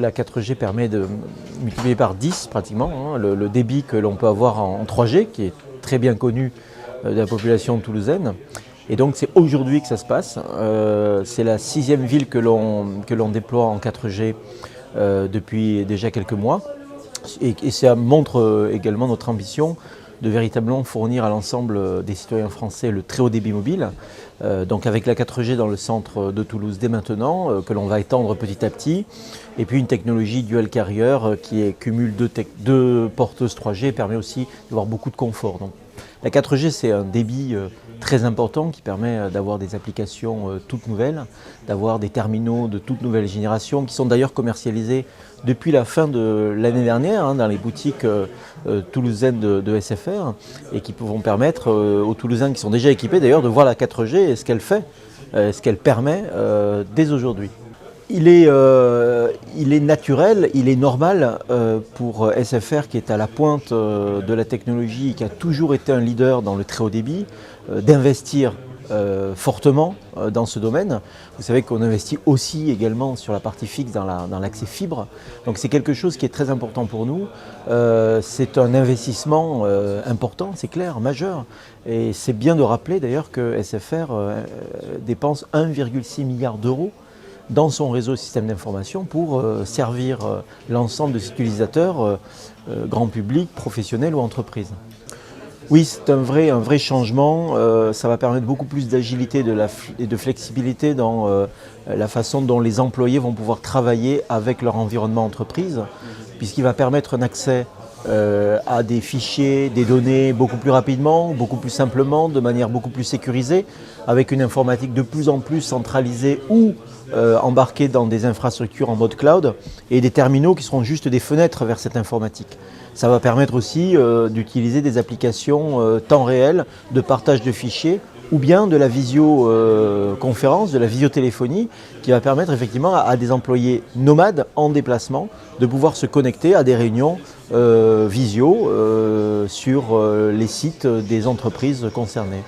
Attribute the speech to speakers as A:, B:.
A: La 4G permet de multiplier par 10 pratiquement le débit que l'on peut avoir en 3G, qui est très bien connu de la population toulousaine. Et donc c'est aujourd'hui que ça se passe. C'est la 6e ville que l'on déploie en 4G depuis déjà quelques mois. Et ça montre également notre ambition de véritablement fournir à l'ensemble des citoyens français le très haut débit mobile. Donc avec la 4G dans le centre de Toulouse dès maintenant, que l'on va étendre petit à petit. Et puis une technologie dual carrier qui cumule deux porteuses 3G permet aussi d'avoir beaucoup de confort. Donc, la 4G, c'est un débit très important qui permet d'avoir des applications toutes nouvelles, d'avoir des terminaux de toute nouvelle génération qui sont d'ailleurs commercialisés depuis la fin de l'année dernière dans les boutiques toulousaines de SFR et qui vont permettre aux Toulousains qui sont déjà équipés d'ailleurs de voir la 4G et ce qu'elle fait, ce qu'elle permet dès aujourd'hui. Il est naturel, il est normal pour SFR qui est à la pointe de la technologie, qui a toujours été un leader dans le très haut débit, d'investir fortement dans ce domaine. Vous savez qu'on investit aussi également sur la partie fixe dans l'accès fibre. Donc c'est quelque chose qui est très important pour nous. C'est un investissement important, c'est clair, majeur. Et c'est bien de rappeler d'ailleurs que SFR dépense 1,6 milliard d'euros dans son réseau système d'information pour servir l'ensemble de ses utilisateurs, grand public, professionnels ou entreprises. Oui, c'est un vrai changement. Ça va permettre beaucoup plus d'agilité et de flexibilité dans la façon dont les employés vont pouvoir travailler avec leur environnement entreprise, puisqu'il va permettre un accès à des fichiers, des données beaucoup plus rapidement, beaucoup plus simplement, de manière beaucoup plus sécurisée, avec une informatique de plus en plus centralisée ou embarqués dans des infrastructures en mode cloud et des terminaux qui seront juste des fenêtres vers cette informatique. Ça va permettre aussi d'utiliser des applications temps réel de partage de fichiers ou bien de la visioconférence, de la visiotéléphonie qui va permettre effectivement à des employés nomades en déplacement de pouvoir se connecter à des réunions visio sur les sites des entreprises concernées.